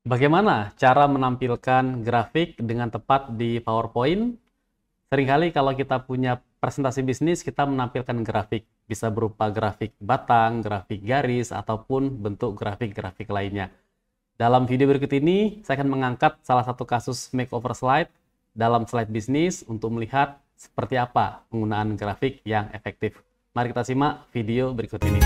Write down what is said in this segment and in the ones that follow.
Bagaimana cara menampilkan grafik dengan tepat di PowerPoint? Seringkali kalau kita punya presentasi bisnis, kita menampilkan grafik. Bisa berupa grafik batang, grafik garis, ataupun bentuk grafik-grafik lainnya. Dalam video berikut ini, saya akan mengangkat salah satu kasus makeover slide dalam slide bisnis untuk melihat seperti apa penggunaan grafik yang efektif. Mari kita simak video berikut ini.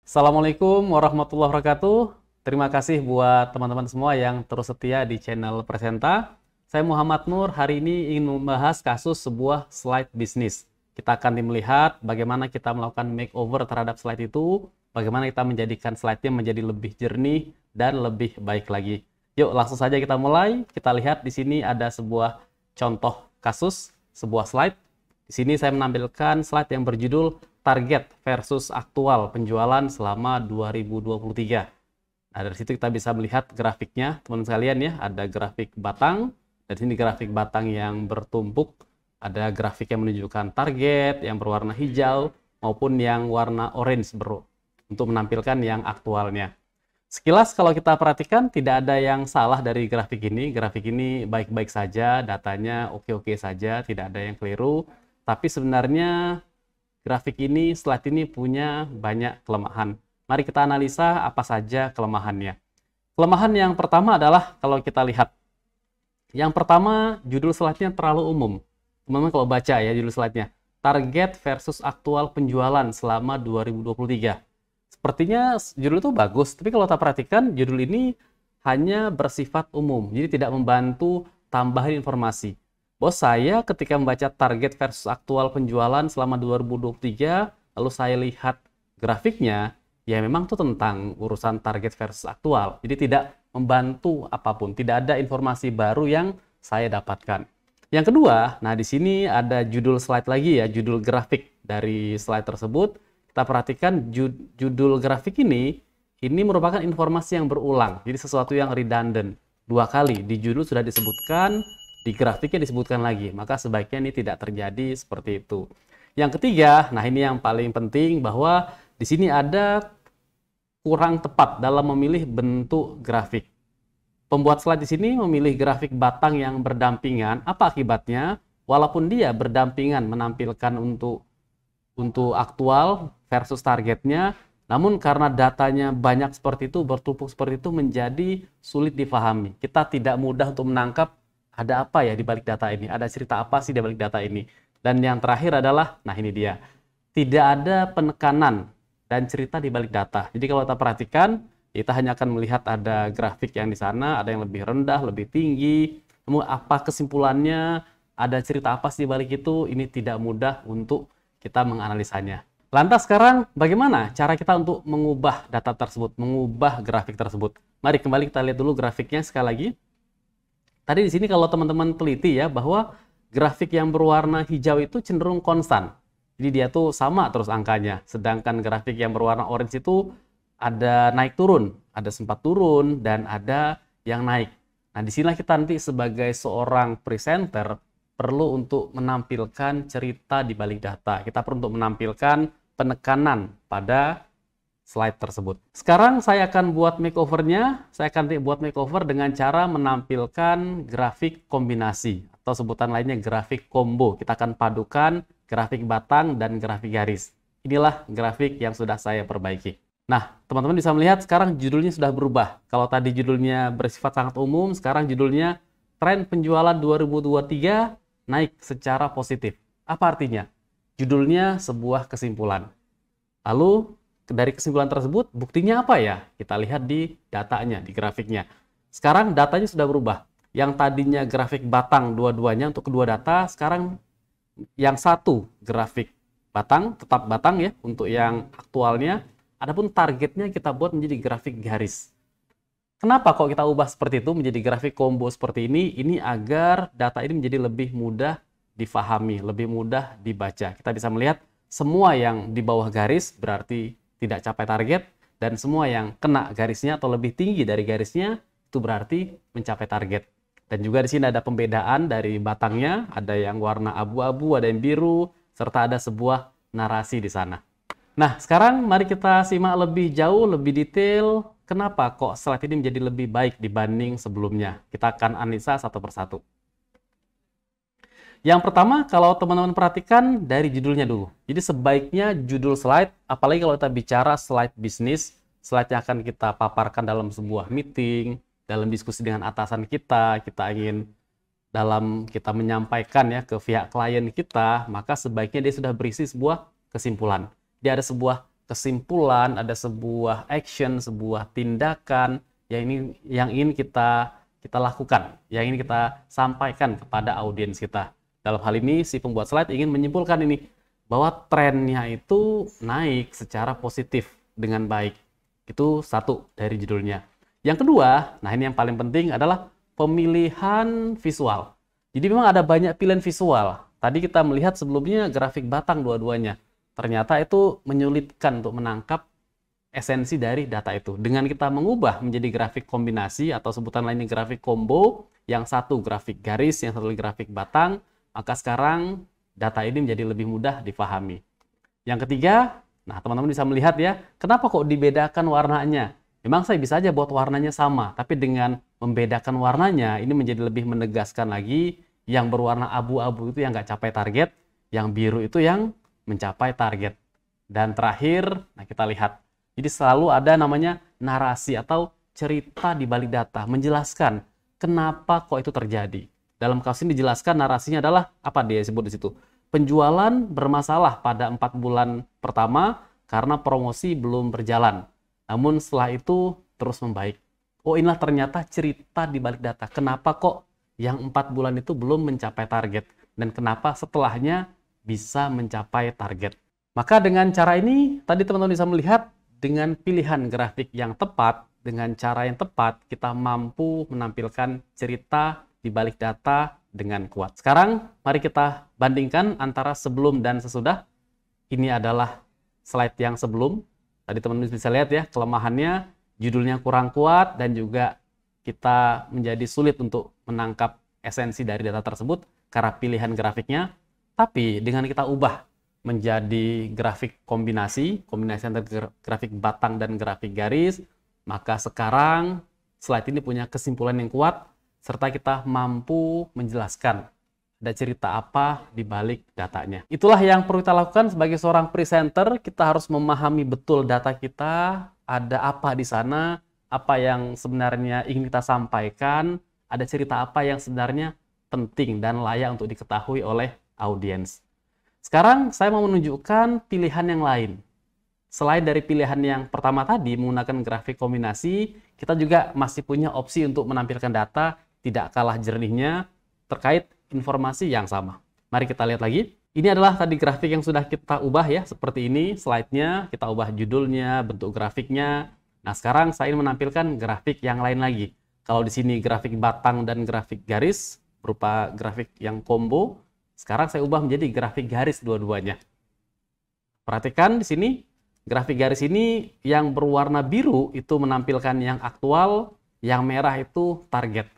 Assalamualaikum warahmatullahi wabarakatuh. Terima kasih buat teman-teman semua yang terus setia di channel Presenta. Saya Muhammad Nur, hari ini ingin membahas kasus sebuah slide bisnis. Kita akan melihat bagaimana kita melakukan makeover terhadap slide itu, bagaimana kita menjadikan slide-nya menjadi lebih jernih dan lebih baik lagi. Yuk, langsung saja kita mulai. Kita lihat di sini ada sebuah contoh kasus, sebuah slide. Di sini saya menampilkan slide yang berjudul target versus aktual penjualan selama 2023. Nah, dari situ kita bisa melihat grafiknya, teman-teman sekalian ya. Ada grafik batang, dan sini grafik batang yang bertumpuk. Ada grafik yang menunjukkan target yang berwarna hijau maupun yang warna orange untuk menampilkan yang aktualnya. Sekilas kalau kita perhatikan tidak ada yang salah dari grafik ini. Grafik ini baik-baik saja, datanya oke-oke saja, tidak ada yang keliru. Tapi sebenarnya grafik ini, slide ini punya banyak kelemahan. Mari kita analisa apa saja kelemahannya. Kelemahan yang pertama adalah kalau kita lihat. Yang pertama, judul slide-nya terlalu umum. Teman-teman kalau baca ya judul slide-nya. Target versus aktual penjualan selama 2023. Sepertinya judul itu bagus, tapi kalau kita perhatikan judul ini hanya bersifat umum. Jadi tidak membantu tambahin informasi. Bahwa saya ketika membaca target versus aktual penjualan selama 2023, lalu saya lihat grafiknya, ya memang itu tentang urusan target versus aktual. Jadi tidak membantu apapun, tidak ada informasi baru yang saya dapatkan. Yang kedua, nah di sini ada judul slide lagi ya, judul grafik dari slide tersebut. Kita perhatikan judul grafik ini merupakan informasi yang berulang, jadi sesuatu yang redundant. Dua kali di judul sudah disebutkan, di grafiknya disebutkan lagi, maka sebaiknya ini tidak terjadi seperti itu. Yang ketiga, nah ini yang paling penting, bahwa di sini ada kurang tepat dalam memilih bentuk grafik. Pembuat slide di sini memilih grafik batang yang berdampingan. Apa akibatnya? Walaupun dia berdampingan menampilkan untuk aktual versus targetnya, namun karena datanya banyak seperti itu, bertumpuk seperti itu, menjadi sulit difahami. Kita tidak mudah untuk menangkap ada apa ya di balik data ini? Ada cerita apa sih di balik data ini? Dan yang terakhir adalah, nah ini dia. Tidak ada penekanan dan cerita di balik data. Jadi kalau kita perhatikan, kita hanya akan melihat ada grafik yang di sana, ada yang lebih rendah, lebih tinggi. Namun apa kesimpulannya? Ada cerita apa sih di balik itu? Ini tidak mudah untuk kita menganalisanya. Lantas sekarang bagaimana cara kita untuk mengubah data tersebut, mengubah grafik tersebut? Mari kembali kita lihat dulu grafiknya sekali lagi. Tadi di sini kalau teman-teman teliti ya, bahwa grafik yang berwarna hijau itu cenderung konstan. Jadi dia tuh sama terus angkanya. Sedangkan grafik yang berwarna orange itu ada naik turun, ada sempat turun dan ada yang naik. Nah, disinilah kita nanti sebagai seorang presenter perlu untuk menampilkan cerita di balik data. Kita perlu untuk menampilkan penekanan pada slide tersebut. Sekarang saya akan buat makeover-nya. Saya akan buat makeover dengan cara menampilkan grafik kombinasi atau sebutan lainnya grafik combo. Kita akan padukan grafik batang dan grafik garis. Inilah grafik yang sudah saya perbaiki. Nah, teman-teman bisa melihat sekarang judulnya sudah berubah. Kalau tadi judulnya bersifat sangat umum, sekarang judulnya tren penjualan 2023 naik secara positif. Apa artinya? Judulnya sebuah kesimpulan. Lalu dari kesimpulan tersebut, buktinya apa ya? Kita lihat di datanya, di grafiknya. Sekarang datanya sudah berubah. Yang tadinya grafik batang dua-duanya untuk kedua data, sekarang yang satu grafik batang, tetap batang ya, untuk yang aktualnya. Adapun targetnya kita buat menjadi grafik garis. Kenapa kok kita ubah seperti itu menjadi grafik combo seperti ini? Ini agar data ini menjadi lebih mudah difahami, lebih mudah dibaca. Kita bisa melihat semua yang di bawah garis berarti tidak capai target, dan semua yang kena garisnya atau lebih tinggi dari garisnya itu berarti mencapai target. Dan juga di sini ada pembedaan dari batangnya, ada yang warna abu-abu, ada yang biru, serta ada sebuah narasi di sana. Nah, sekarang mari kita simak lebih jauh, lebih detail, kenapa kok slide ini menjadi lebih baik dibanding sebelumnya. Kita akan analisa satu persatu. Yang pertama, kalau teman-teman perhatikan dari judulnya dulu. Jadi sebaiknya judul slide, apalagi kalau kita bicara slide bisnis, slide yang akan kita paparkan dalam sebuah meeting, dalam diskusi dengan atasan kita ingin kita menyampaikan ya ke pihak klien kita, maka sebaiknya dia sudah berisi sebuah kesimpulan. Dia ada sebuah kesimpulan, ada sebuah action, sebuah tindakan yang ingin kita lakukan, yang ingin kita sampaikan kepada audiens kita. Dalam hal ini si pembuat slide ingin menyimpulkan ini bahwa trennya itu naik secara positif dengan baik. Itu satu dari judulnya. Yang kedua, nah ini yang paling penting adalah pemilihan visual. Jadi memang ada banyak pilihan visual. Tadi kita melihat sebelumnya grafik batang dua-duanya. Ternyata itu menyulitkan untuk menangkap esensi dari data itu. Dengan kita mengubah menjadi grafik kombinasi atau sebutan lainnya grafik combo, yang satu grafik garis, yang satu grafik batang, maka sekarang data ini menjadi lebih mudah difahami. Yang ketiga, nah teman-teman bisa melihat ya, kenapa kok dibedakan warnanya? Memang saya bisa aja buat warnanya sama, tapi dengan membedakan warnanya, ini menjadi lebih menegaskan lagi yang berwarna abu-abu itu yang nggak capai target, yang biru itu yang mencapai target. Dan terakhir, nah kita lihat, jadi selalu ada namanya narasi atau cerita di balik data, menjelaskan kenapa kok itu terjadi. Dalam kasus ini dijelaskan narasinya adalah, apa dia sebut di situ? Penjualan bermasalah pada 4 bulan pertama karena promosi belum berjalan. Namun setelah itu terus membaik. Oh, inilah ternyata cerita di balik data. Kenapa kok yang 4 bulan itu belum mencapai target? Dan kenapa setelahnya bisa mencapai target? Maka dengan cara ini, tadi teman-teman bisa melihat dengan pilihan grafik yang tepat, dengan cara yang tepat, kita mampu menampilkan cerita di balik data dengan kuat. Sekarang, mari kita bandingkan antara sebelum dan sesudah. Ini adalah slide yang sebelum. Tadi teman-teman bisa lihat ya, kelemahannya, judulnya kurang kuat, dan juga kita menjadi sulit untuk menangkap esensi dari data tersebut karena pilihan grafiknya. Tapi dengan kita ubah menjadi grafik kombinasi antara grafik batang dan grafik garis, maka sekarang slide ini punya kesimpulan yang kuat, serta kita mampu menjelaskan ada cerita apa di balik datanya. Itulah yang perlu kita lakukan sebagai seorang presenter. Kita harus memahami betul data kita, ada apa di sana, apa yang sebenarnya ingin kita sampaikan, ada cerita apa yang sebenarnya penting dan layak untuk diketahui oleh audiens. Sekarang saya mau menunjukkan pilihan yang lain. Selain dari pilihan yang pertama tadi menggunakan grafik kombinasi, kita juga masih punya opsi untuk menampilkan data tidak kalah jernihnya terkait informasi yang sama. Mari kita lihat lagi. Ini adalah tadi grafik yang sudah kita ubah ya, seperti ini slide-nya, kita ubah judulnya, bentuk grafiknya. Nah, sekarang saya ingin menampilkan grafik yang lain lagi. Kalau di sini grafik batang dan grafik garis, berupa grafik yang combo, sekarang saya ubah menjadi grafik garis dua-duanya. Perhatikan di sini, grafik garis ini yang berwarna biru itu menampilkan yang aktual, yang merah itu target.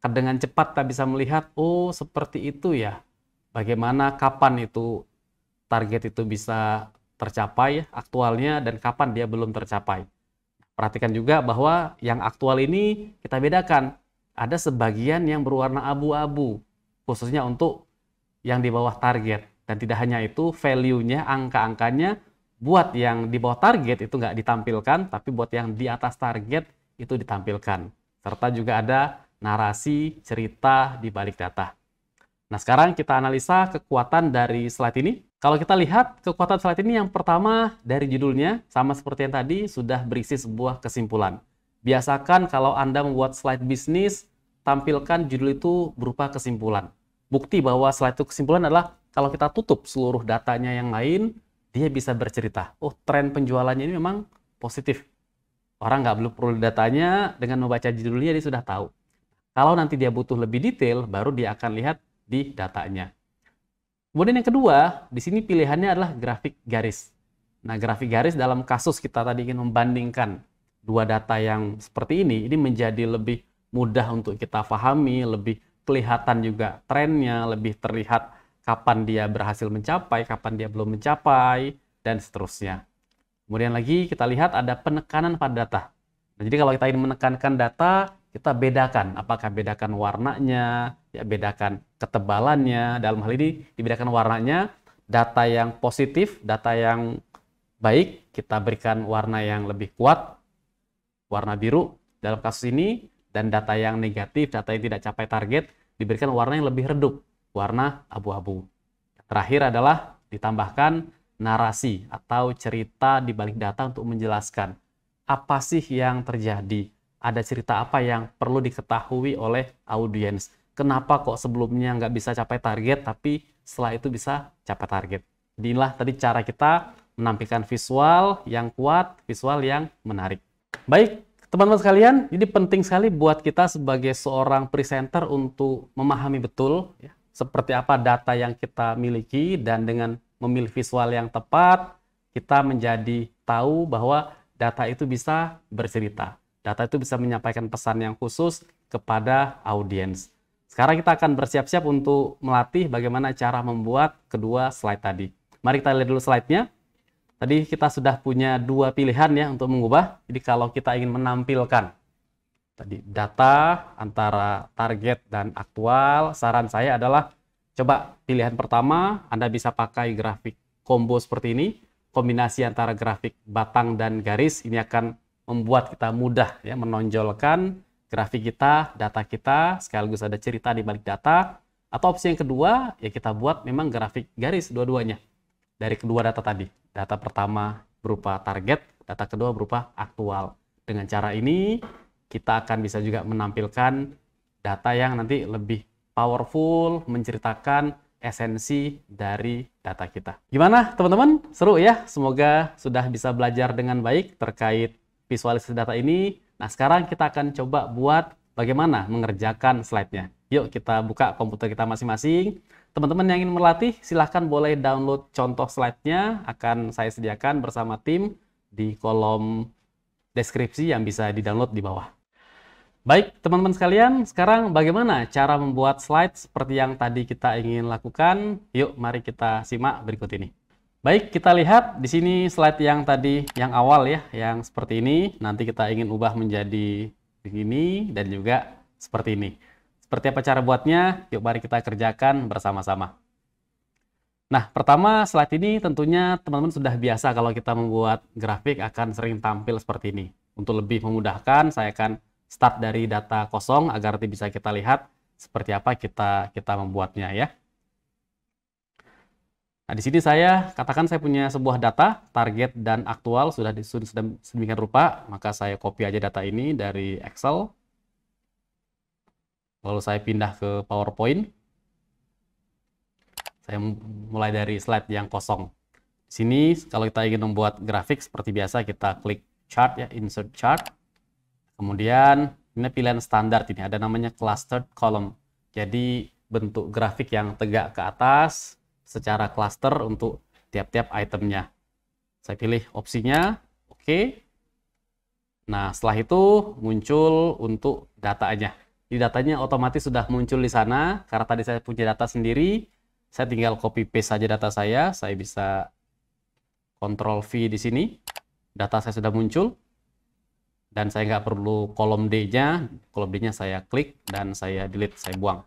Dengan cepat kita bisa melihat, oh seperti itu ya. Bagaimana, kapan itu target itu bisa tercapai, aktualnya, dan kapan dia belum tercapai. Perhatikan juga bahwa yang aktual ini kita bedakan. Ada sebagian yang berwarna abu-abu, khususnya untuk yang di bawah target. Dan tidak hanya itu, value-nya, angka-angkanya, buat yang di bawah target itu nggak ditampilkan, tapi buat yang di atas target itu ditampilkan. Serta juga ada narasi, cerita di balik data. Nah, sekarang kita analisa kekuatan dari slide ini. Kalau kita lihat kekuatan slide ini, yang pertama dari judulnya, sama seperti yang tadi, sudah berisi sebuah kesimpulan. Biasakan kalau Anda membuat slide bisnis, tampilkan judul itu berupa kesimpulan. Bukti bahwa slide itu kesimpulan adalah kalau kita tutup seluruh datanya yang lain, dia bisa bercerita. Oh, tren penjualannya ini memang positif. Orang nggak perlu datanya, dengan membaca judulnya dia sudah tahu. Kalau nanti dia butuh lebih detail, baru dia akan lihat di datanya. Kemudian yang kedua, di sini pilihannya adalah grafik garis. Nah, grafik garis dalam kasus kita tadi ingin membandingkan dua data yang seperti ini menjadi lebih mudah untuk kita pahami, lebih kelihatan juga trennya, lebih terlihat kapan dia berhasil mencapai, kapan dia belum mencapai, dan seterusnya. Kemudian lagi kita lihat ada penekanan pada data. Nah, jadi kalau kita ingin menekankan data, kita bedakan, apakah bedakan warnanya, ya bedakan ketebalannya. Dalam hal ini dibedakan warnanya, data yang positif, data yang baik, kita berikan warna yang lebih kuat, warna biru dalam kasus ini, dan data yang negatif, data yang tidak capai target, diberikan warna yang lebih redup, warna abu-abu. Terakhir adalah ditambahkan narasi atau cerita di balik data untuk menjelaskan apa sih yang terjadi, ada cerita apa yang perlu diketahui oleh audiens. Kenapa kok sebelumnya nggak bisa capai target, tapi setelah itu bisa capai target. Inilah tadi cara kita menampilkan visual yang kuat, visual yang menarik. Baik, teman-teman sekalian, ini penting sekali buat kita sebagai seorang presenter untuk memahami betul ya, seperti apa data yang kita miliki, dan dengan memilih visual yang tepat, kita menjadi tahu bahwa data itu bisa bercerita. Data itu bisa menyampaikan pesan yang khusus kepada audiens. Sekarang kita akan bersiap-siap untuk melatih bagaimana cara membuat kedua slide tadi. Mari kita lihat dulu slide-nya. Tadi kita sudah punya dua pilihan ya untuk mengubah. Jadi kalau kita ingin menampilkan tadi data antara target dan aktual, saran saya adalah coba pilihan pertama, Anda bisa pakai grafik combo seperti ini. Kombinasi antara grafik batang dan garis ini akan membuat kita mudah ya menonjolkan grafik kita, data kita, sekaligus ada cerita di balik data. Atau opsi yang kedua, ya kita buat memang grafik garis dua-duanya dari kedua data tadi. Data pertama berupa target, data kedua berupa aktual. Dengan cara ini, kita akan bisa juga menampilkan data yang nanti lebih powerful, menceritakan esensi dari data kita. Gimana teman-teman? Seru ya? Semoga sudah bisa belajar dengan baik terkait visualisasi data ini. Nah, sekarang kita akan coba buat bagaimana mengerjakan slide-nya. Yuk kita buka komputer kita masing-masing. Teman-teman yang ingin melatih, silahkan boleh download contoh slide-nya. Akan saya sediakan bersama tim di kolom deskripsi yang bisa di-download di bawah. Baik, teman-teman sekalian, sekarang bagaimana cara membuat slide seperti yang tadi kita ingin lakukan? Yuk, mari kita simak berikut ini. Baik, kita lihat di sini slide yang tadi, yang awal ya, yang seperti ini. Nanti kita ingin ubah menjadi begini dan juga seperti ini. Seperti apa cara buatnya? Yuk mari kita kerjakan bersama-sama. Nah, pertama slide ini tentunya teman-teman sudah biasa kalau kita membuat grafik akan sering tampil seperti ini. Untuk lebih memudahkan, saya akan start dari data kosong agar nanti bisa kita lihat seperti apa kita membuatnya ya. Nah, di sini saya katakan saya punya sebuah data, target dan aktual sudah sedemikian rupa, maka saya copy aja data ini dari Excel. Lalu saya pindah ke PowerPoint. Saya mulai dari slide yang kosong. Di sini kalau kita ingin membuat grafik seperti biasa kita klik chart ya, insert chart. Kemudian ini pilihan standar ini ada namanya clustered column. Jadi bentuk grafik yang tegak ke atas secara cluster untuk tiap-tiap itemnya. Saya pilih opsinya, oke. Nah, setelah itu muncul untuk datanya. Di datanya otomatis sudah muncul di sana, karena tadi saya punya data sendiri, saya tinggal copy paste saja data saya bisa Ctrl V di sini, data saya sudah muncul, dan saya nggak perlu kolom D-nya, kolom D-nya saya klik, dan saya delete, saya buang.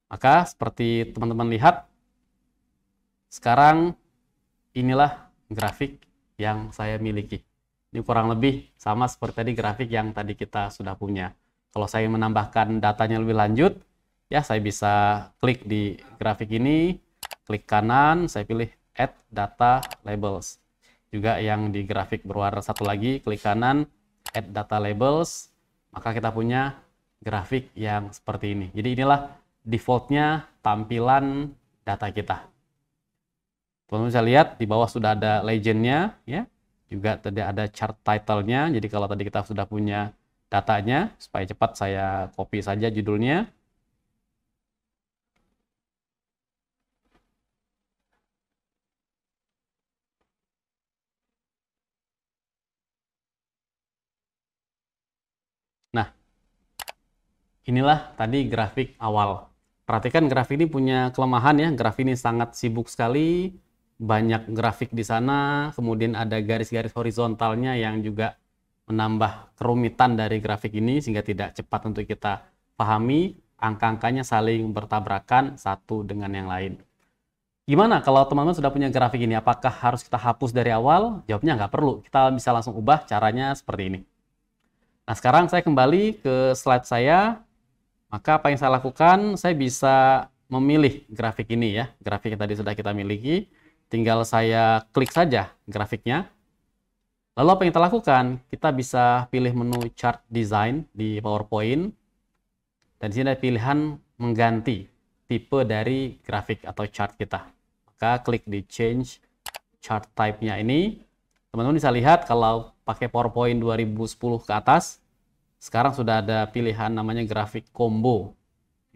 Maka seperti teman-teman lihat, sekarang inilah grafik yang saya miliki. Ini kurang lebih sama seperti tadi grafik yang tadi kita sudah punya. Kalau saya menambahkan datanya lebih lanjut, ya saya bisa klik di grafik ini, klik kanan, saya pilih Add Data Labels. Juga yang di grafik berwarna satu lagi, klik kanan, Add Data Labels, maka kita punya grafik yang seperti ini. Jadi inilah defaultnya tampilan data kita. Teman-teman bisa lihat di bawah sudah ada legendnya, ya. Juga tadi ada chart title-nya. Jadi kalau tadi kita sudah punya datanya, supaya cepat saya copy saja judulnya. Nah, Inilah tadi grafik awal. Perhatikan grafik ini punya kelemahan ya, grafik ini sangat sibuk sekali, banyak grafik di sana, kemudian ada garis-garis horizontalnya yang juga menambah kerumitan dari grafik ini sehingga tidak cepat untuk kita pahami, angka-angkanya saling bertabrakan satu dengan yang lain. Gimana kalau teman-teman sudah punya grafik ini? Apakah harus kita hapus dari awal? Jawabnya nggak perlu. Kita bisa langsung ubah caranya seperti ini. Nah, sekarang saya kembali ke slide saya. Maka apa yang saya lakukan? Saya bisa memilih grafik ini ya. Grafik yang tadi sudah kita miliki. Tinggal saya klik saja grafiknya. Lalu apa yang kita lakukan? Kita bisa pilih menu Chart Design di PowerPoint. Dan di sini ada pilihan mengganti tipe dari grafik atau chart kita. Maka klik di Change Chart Type-nya ini. Teman-teman bisa lihat kalau pakai PowerPoint 2010 ke atas, sekarang sudah ada pilihan namanya grafik combo.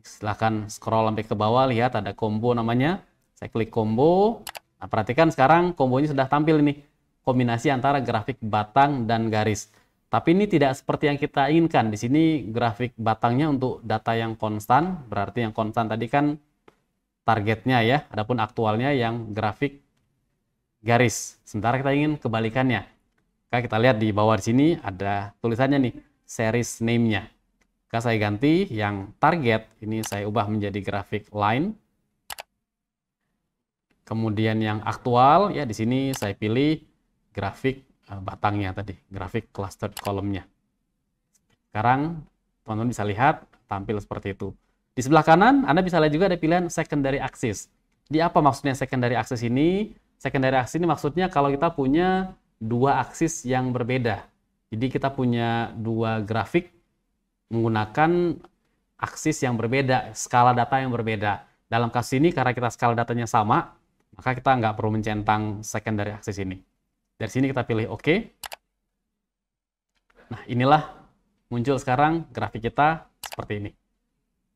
Silahkan scroll sampai ke bawah, lihat ada combo namanya. Saya klik combo. Nah, perhatikan sekarang kombonya sudah tampil ini. Kombinasi antara grafik batang dan garis. Tapi ini tidak seperti yang kita inginkan. Di sini grafik batangnya untuk data yang konstan. Berarti yang konstan tadi kan targetnya ya. Adapun aktualnya yang grafik garis. Sementara kita ingin kebalikannya. Maka kita lihat di bawah di sini ada tulisannya nih, series name-nya. Maka saya ganti yang target, ini saya ubah menjadi grafik line. Kemudian yang aktual, ya di sini saya pilih grafik batangnya tadi, grafik clustered column-nya. Sekarang teman-teman bisa lihat tampil seperti itu. Di sebelah kanan Anda bisa lihat juga ada pilihan secondary axis. Di apa maksudnya secondary axis ini? Secondary axis ini maksudnya kalau kita punya dua aksis yang berbeda. Jadi kita punya dua grafik menggunakan aksis yang berbeda, skala data yang berbeda. Dalam kasus ini karena kita skala datanya sama, maka kita nggak perlu mencentang secondary axis ini. Dari sini kita pilih OK. Nah, inilah muncul sekarang grafik kita seperti ini.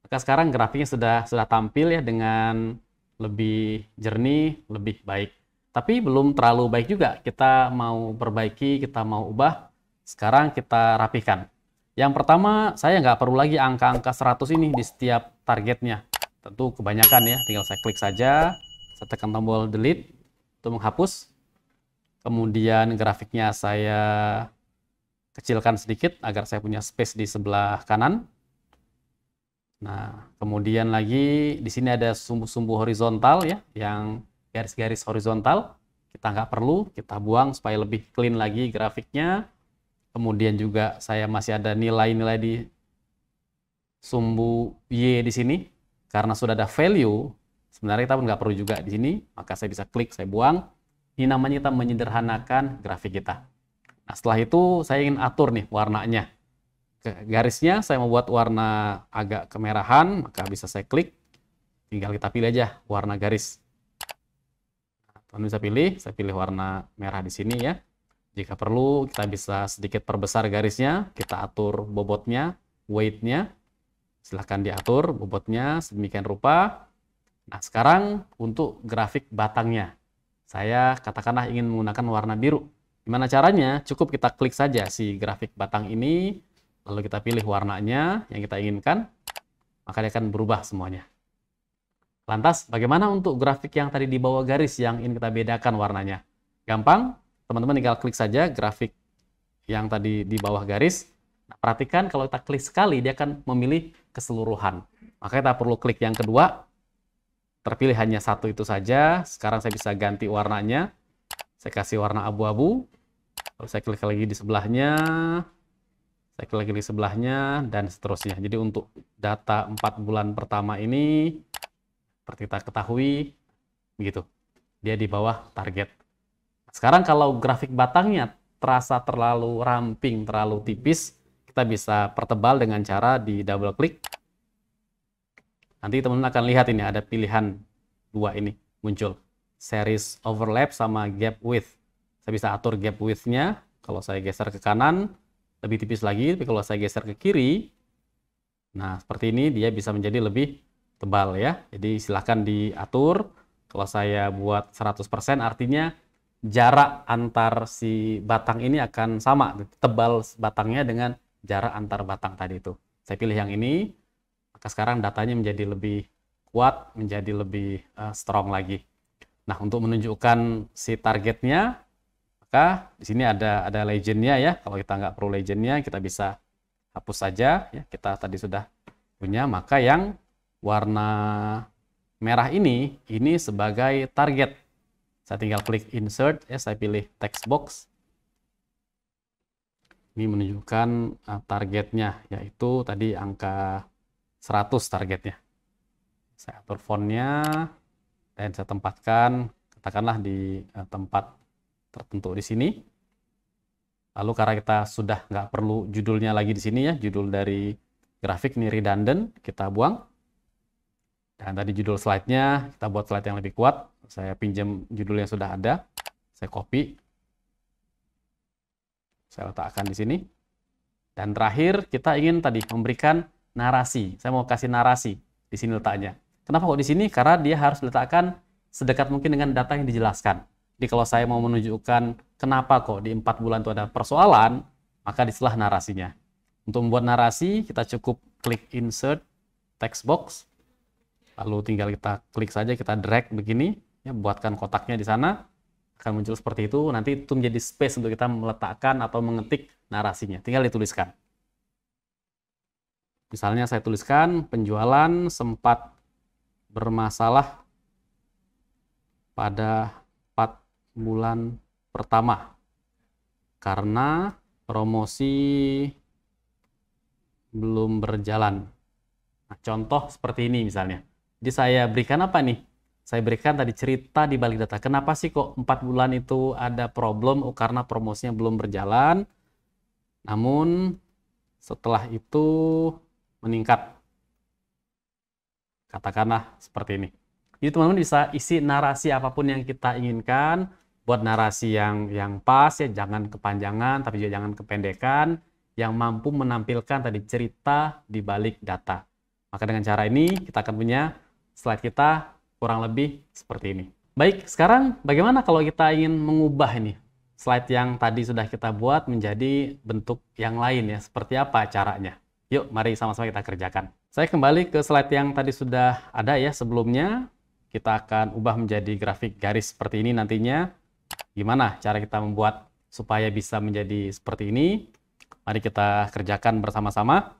Maka sekarang grafiknya sudah tampil ya dengan lebih jernih, lebih baik. Tapi belum terlalu baik juga. Kita mau perbaiki, kita mau ubah. Sekarang kita rapikan. Yang pertama, saya nggak perlu lagi angka-angka 100 ini di setiap targetnya. Tentu kebanyakan ya, tinggal saya klik saja. Saya tekan tombol delete untuk menghapus. Kemudian grafiknya saya kecilkan sedikit agar saya punya space di sebelah kanan. Nah, kemudian lagi di sini ada sumbu-sumbu horizontal ya, yang garis-garis horizontal. Kita nggak perlu, kita buang supaya lebih clean lagi grafiknya. Kemudian juga saya masih ada nilai-nilai di sumbu Y di sini. Karena sudah ada value, sebenarnya kita pun nggak perlu juga di sini. Maka saya bisa klik, saya buang. Ini namanya kita menyederhanakan grafik kita. Nah, setelah itu saya ingin atur nih warnanya. Garisnya saya mau buat warna agak kemerahan, maka bisa saya klik. Tinggal kita pilih aja warna garis. Nah, teman bisa pilih, saya pilih warna merah di sini ya. Jika perlu, kita bisa sedikit perbesar garisnya, kita atur bobotnya, weight-nya. Silahkan diatur bobotnya sedemikian rupa. Nah, sekarang untuk grafik batangnya. Saya katakanlah ingin menggunakan warna biru. Gimana caranya? Cukup kita klik saja si grafik batang ini, lalu kita pilih warnanya yang kita inginkan, maka dia akan berubah semuanya. Lantas, bagaimana untuk grafik yang tadi di bawah garis yang ingin kita bedakan warnanya? Gampang, teman-teman tinggal klik saja grafik yang tadi di bawah garis. Nah, perhatikan kalau kita klik sekali, dia akan memilih keseluruhan. Maka kita perlu klik yang kedua, terpilih hanya satu itu saja. Sekarang saya bisa ganti warnanya. Saya kasih warna abu-abu. Lalu saya klik lagi di sebelahnya. Saya klik lagi di sebelahnya, dan seterusnya. Jadi untuk data 4 bulan pertama ini, seperti kita ketahui, begitu. Dia di bawah target. Sekarang kalau grafik batangnya terasa terlalu ramping, terlalu tipis, kita bisa pertebal dengan cara di double klik. Nanti teman-teman akan lihat ini ada pilihan dua ini muncul. Series overlap sama gap width. Saya bisa atur gap width-nya. Kalau saya geser ke kanan, lebih tipis lagi. Tapi kalau saya geser ke kiri, nah seperti ini dia bisa menjadi lebih tebal ya. Jadi silahkan diatur. Kalau saya buat 100% artinya jarak antar si batang ini akan sama. Tebal batangnya dengan jarak antar batang tadi itu. Saya pilih yang ini. maka sekarang datanya menjadi lebih kuat, menjadi lebih strong lagi. Nah, untuk menunjukkan si targetnya, maka di sini ada legendnya ya. Kalau kita nggak perlu legendnya, kita bisa hapus saja. Ya, kita tadi sudah punya, maka yang warna merah ini sebagai target. Saya tinggal klik insert, ya, saya pilih text box. Ini menunjukkan targetnya, yaitu tadi angka 100 targetnya. Saya atur fontnya, dan saya tempatkan, katakanlah di tempat tertentu di sini. Lalu karena kita sudah nggak perlu judulnya lagi di sini ya, judul dari grafik ini redundant, kita buang. Dan tadi judul slide-nya, kita buat slide yang lebih kuat. Saya pinjam judul yang sudah ada, saya copy. Saya letakkan di sini. Dan terakhir, kita ingin tadi memberikan narasi. Saya mau kasih narasi di sini letaknya. Kenapa kok di sini? Karena dia harus diletakkan sedekat mungkin dengan data yang dijelaskan. Jadi kalau saya mau menunjukkan kenapa kok di 4 bulan itu ada persoalan, maka disitulah narasinya. Untuk membuat narasi, kita cukup klik insert text box. Lalu tinggal kita klik saja, kita drag begini, ya, buatkan kotaknya di sana. Akan muncul seperti itu. Nanti itu menjadi space untuk kita meletakkan atau mengetik narasinya. Tinggal dituliskan. Misalnya saya tuliskan penjualan sempat bermasalah pada 4 bulan pertama karena promosi belum berjalan. Nah, contoh seperti ini misalnya. Jadi saya berikan apa nih? Saya berikan tadi cerita di balik data. Kenapa sih kok 4 bulan itu ada problem? Oh, karena promosinya belum berjalan. Namun setelah itu meningkat. Katakanlah seperti ini. Jadi teman-teman bisa isi narasi apapun yang kita inginkan. Buat narasi yang pas ya, jangan kepanjangan tapi juga jangan kependekan. Yang mampu menampilkan tadi cerita di balik data. Maka dengan cara ini kita akan punya slide kita kurang lebih seperti ini. Baik, sekarang bagaimana kalau kita ingin mengubah ini slide yang tadi sudah kita buat menjadi bentuk yang lain ya? Seperti apa caranya? Yuk, mari sama-sama kita kerjakan. Saya kembali ke slide yang tadi sudah ada ya sebelumnya. Kita akan ubah menjadi grafik garis seperti ini nantinya. Gimana cara kita membuat supaya bisa menjadi seperti ini? Mari kita kerjakan bersama-sama.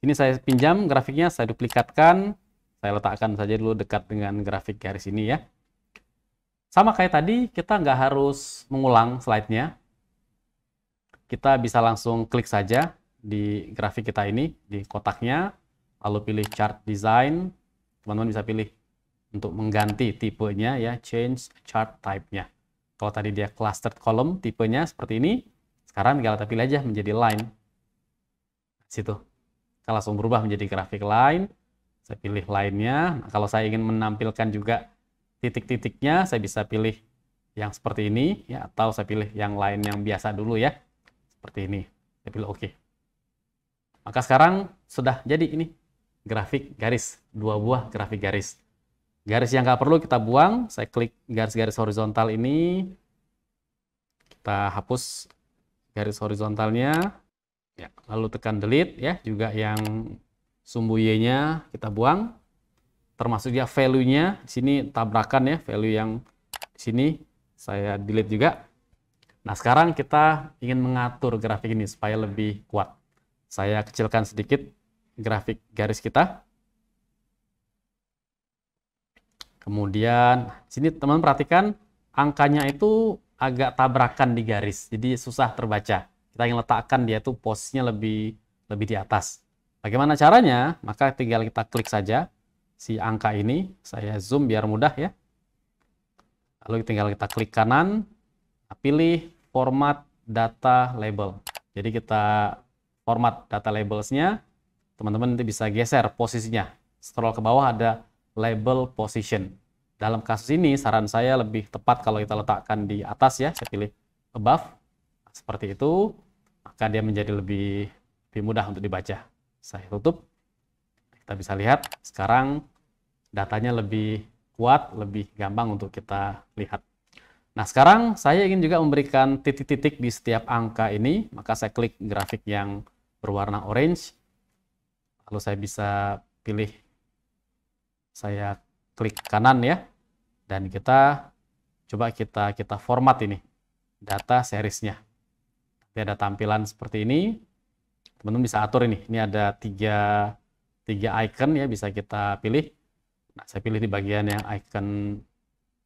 Ini saya pinjam grafiknya, saya duplikatkan. Saya letakkan saja dulu dekat dengan grafik garis ini ya. Sama kayak tadi, kita nggak harus mengulang slide-nya. Kita bisa langsung klik saja di grafik kita ini, di kotaknya. Lalu pilih chart design. Teman-teman bisa pilih untuk mengganti tipenya ya, change chart type-nya. Kalau tadi dia clustered column, tipenya seperti ini. Sekarang tinggal kita pilih aja menjadi line. Situ. Kita langsung berubah menjadi grafik line. Saya pilih line-nya. Nah, kalau saya ingin menampilkan juga titik-titiknya, saya bisa pilih yang seperti ini ya, atau saya pilih yang lain yang biasa dulu ya. Seperti ini. Saya pilih OK. Maka sekarang sudah jadi ini grafik garis, 2 buah grafik garis. Garis yang nggak perlu kita buang, saya klik garis-garis horizontal ini, kita hapus garis horizontalnya, ya, lalu tekan delete ya, juga yang sumbu Y-nya kita buang, termasuk ya value-nya, di sini tabrakan ya, value yang di sini saya delete juga. Nah, sekarang kita ingin mengatur grafik ini supaya lebih kuat. Saya kecilkan sedikit grafik garis kita. Kemudian, sini teman-teman perhatikan angkanya itu agak tabrakan di garis, jadi susah terbaca. Kita ingin letakkan dia itu posisinya lebih di atas. Bagaimana caranya? Maka tinggal kita klik saja si angka ini. Saya zoom biar mudah ya. Lalu tinggal kita klik kanan, pilih format data label. Jadi kita format data labelsnya, teman-teman nanti bisa geser posisinya. Scroll ke bawah ada label position. Dalam kasus ini saran saya lebih tepat kalau kita letakkan di atas ya. Saya pilih above. Seperti itu, maka dia menjadi lebih mudah untuk dibaca. Saya tutup. Kita bisa lihat sekarang datanya lebih kuat, lebih gampang untuk kita lihat. Nah, sekarang saya ingin juga memberikan titik-titik di setiap angka ini, maka saya klik grafik yang berwarna orange. Lalu saya bisa pilih, saya klik kanan ya, dan kita coba kita format ini data seriesnya. Nanti ada tampilan seperti ini, teman-teman bisa atur ini ada tiga icon ya, bisa kita pilih. Nah, saya pilih di bagian yang icon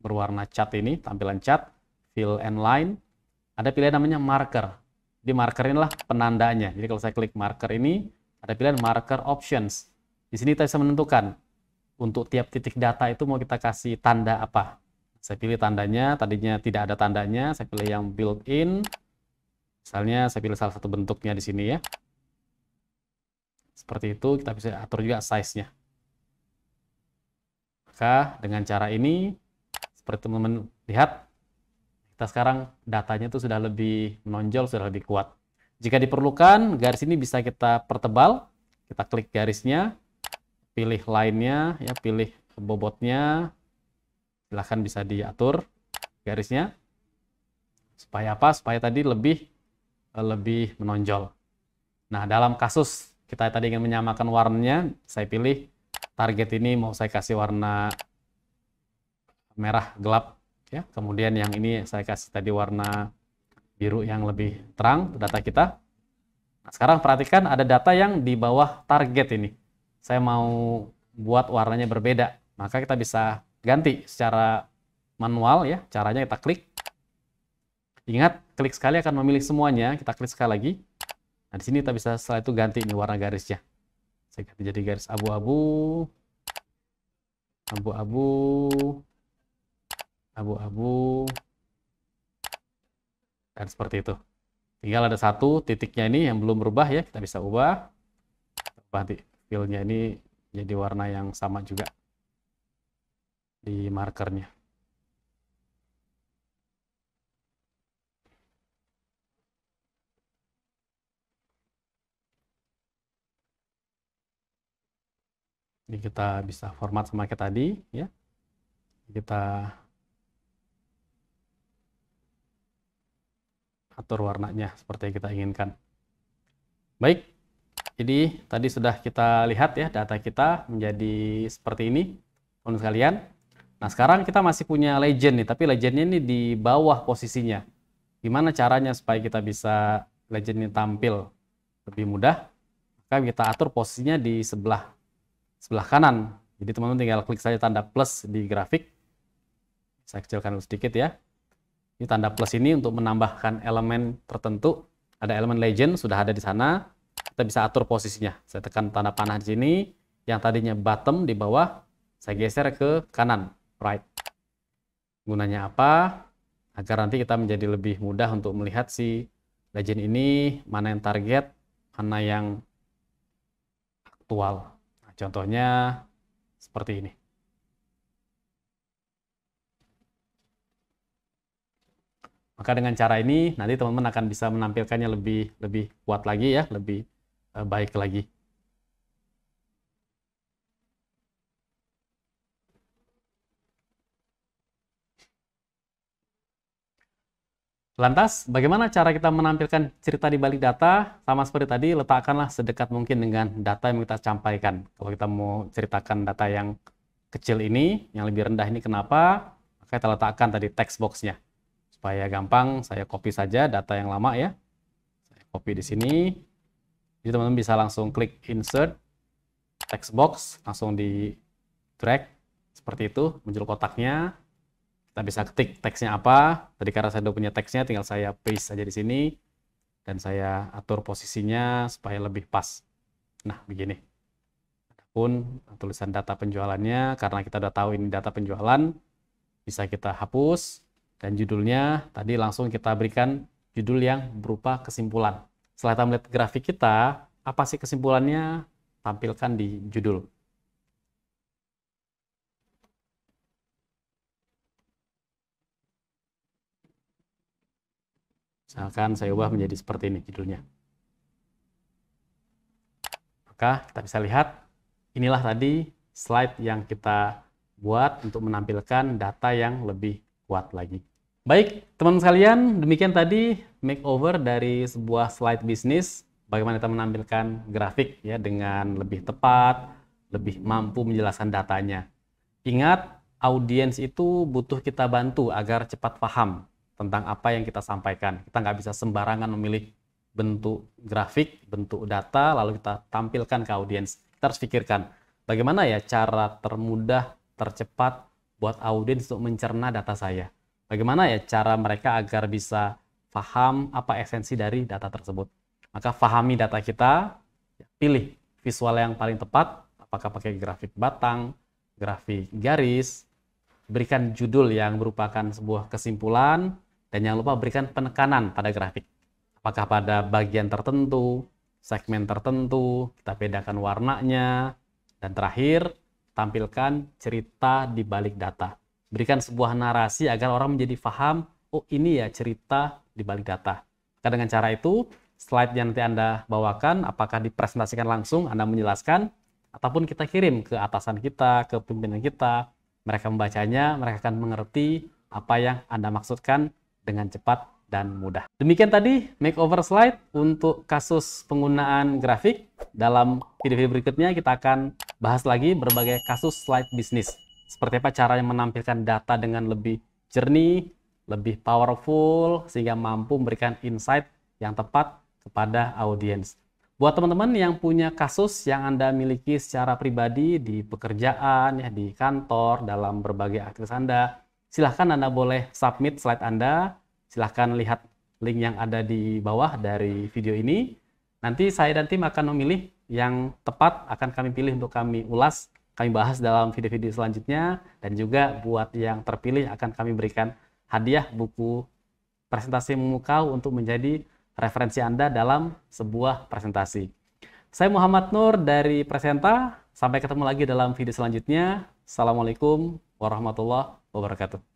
berwarna cat ini, tampilan cat, fill and line, ada pilihan namanya marker. Di marker inilah penandanya. Jadi kalau saya klik marker ini, ada pilihan marker options. Di sini kita bisa menentukan untuk tiap titik data itu mau kita kasih tanda apa. Saya pilih tandanya, tadinya tidak ada tandanya, saya pilih yang built-in. Misalnya saya pilih salah satu bentuknya di sini ya. Seperti itu, kita bisa atur juga size-nya. Maka dengan cara ini, seperti teman-teman lihat, kita sekarang datanya itu sudah lebih menonjol, sudah lebih kuat. Jika diperlukan, garis ini bisa kita pertebal. Kita klik garisnya, pilih line-nya, ya, pilih bobotnya. Silahkan bisa diatur garisnya. Supaya apa? Supaya tadi lebih menonjol. Nah, dalam kasus kita tadi ingin menyamakan warnanya, saya pilih target ini mau saya kasih warna merah gelap ya. Kemudian yang ini saya kasih tadi warna biru yang lebih terang data kita. Nah, sekarang perhatikan ada data yang di bawah target ini. Saya mau buat warnanya berbeda, maka kita bisa ganti secara manual ya. Caranya kita klik. Ingat, klik sekali akan memilih semuanya. Kita klik sekali lagi. Nah, di sini kita bisa setelah itu ganti ini warna garisnya. Saya ganti jadi garis abu-abu, abu-abu, abu-abu, dan seperti itu. Tinggal ada satu titiknya ini yang belum berubah ya, kita bisa ubah. Nanti fill-nya ini jadi warna yang sama juga di markernya. Jadi kita bisa format sama kayak tadi ya. Kita atur warnanya seperti yang kita inginkan. Baik, jadi tadi sudah kita lihat ya data kita menjadi seperti ini, teman-teman sekalian. Nah, sekarang kita masih punya legend nih, tapi legendnya ini di bawah posisinya. Gimana caranya supaya kita bisa legend ini tampil lebih mudah? Maka kita atur posisinya di sebelah kanan. Jadi teman-teman tinggal klik saja tanda plus di grafik. Saya kecilkan sedikit ya. Ini tanda plus ini untuk menambahkan elemen tertentu. Ada elemen legend sudah ada di sana. Kita bisa atur posisinya. Saya tekan tanda panah di sini. Yang tadinya bottom di bawah, saya geser ke kanan, right. Gunanya apa? Agar nanti kita menjadi lebih mudah untuk melihat si legend ini, mana yang target, mana yang aktual. Nah, contohnya seperti ini. Maka dengan cara ini nanti teman-teman akan bisa menampilkannya lebih kuat lagi ya, lebih baik lagi. Lantas, bagaimana cara kita menampilkan cerita di balik data? Sama seperti tadi, letakkanlah sedekat mungkin dengan data yang kita sampaikan. Kalau kita mau ceritakan data yang kecil ini, yang lebih rendah ini kenapa? Maka kita letakkan tadi text box-nya. Supaya gampang, saya copy saja data yang lama ya. Saya copy di sini. Jadi teman-teman bisa langsung klik insert, text box, langsung di drag. Seperti itu, muncul kotaknya. Kita bisa ketik teksnya apa. Tadi karena saya udah punya teksnya, tinggal saya paste saja di sini. Dan saya atur posisinya supaya lebih pas. Nah, begini. Adapun tulisan data penjualannya, karena kita udah tahu ini data penjualan, bisa kita hapus. Dan judulnya tadi langsung kita berikan judul yang berupa kesimpulan. Setelah kita melihat grafik kita, apa sih kesimpulannya? Tampilkan di judul. Misalkan saya ubah menjadi seperti ini judulnya. Maka kita bisa lihat, inilah tadi slide yang kita buat untuk menampilkan data yang lebih kuat lagi. Baik, teman-teman sekalian, demikian tadi makeover dari sebuah slide bisnis. Bagaimana kita menampilkan grafik ya dengan lebih tepat, lebih mampu menjelaskan datanya. Ingat, audiens itu butuh kita bantu agar cepat paham tentang apa yang kita sampaikan. Kita nggak bisa sembarangan memilih bentuk grafik, bentuk data, lalu kita tampilkan ke audiens. Kita harus pikirkan, bagaimana ya cara termudah, tercepat buat audiens untuk mencerna data saya. Bagaimana ya cara mereka agar bisa paham apa esensi dari data tersebut. Maka pahami data kita, pilih visual yang paling tepat, apakah pakai grafik batang, grafik garis, berikan judul yang merupakan sebuah kesimpulan, dan jangan lupa berikan penekanan pada grafik. Apakah pada bagian tertentu, segmen tertentu, kita bedakan warnanya, dan terakhir, tampilkan cerita di balik data. Berikan sebuah narasi agar orang menjadi paham, oh ini ya cerita di balik data. Maka dengan cara itu, slide yang nanti Anda bawakan, apakah dipresentasikan langsung, Anda menjelaskan, ataupun kita kirim ke atasan kita, ke pimpinan kita, mereka membacanya, mereka akan mengerti apa yang Anda maksudkan dengan cepat dan mudah. Demikian tadi makeover slide untuk kasus penggunaan grafik. Dalam video-video berikutnya kita akan bahas lagi berbagai kasus slide bisnis. Seperti apa caranya menampilkan data dengan lebih jernih, lebih powerful, sehingga mampu memberikan insight yang tepat kepada audiens. Buat teman-teman yang punya kasus yang Anda miliki secara pribadi di pekerjaan, ya, di kantor, dalam berbagai aktivitas Anda, silahkan Anda boleh submit slide Anda. Silahkan lihat link yang ada di bawah dari video ini. Nanti saya dan tim akan memilih yang tepat, akan kami pilih untuk kami ulas, kami bahas dalam video-video selanjutnya. Dan juga buat yang terpilih akan kami berikan hadiah buku presentasi memukau untuk menjadi referensi Anda dalam sebuah presentasi. Saya Muhammad Nur dari Presenta. Sampai ketemu lagi dalam video selanjutnya. Assalamualaikum warahmatullahi wabarakatuh.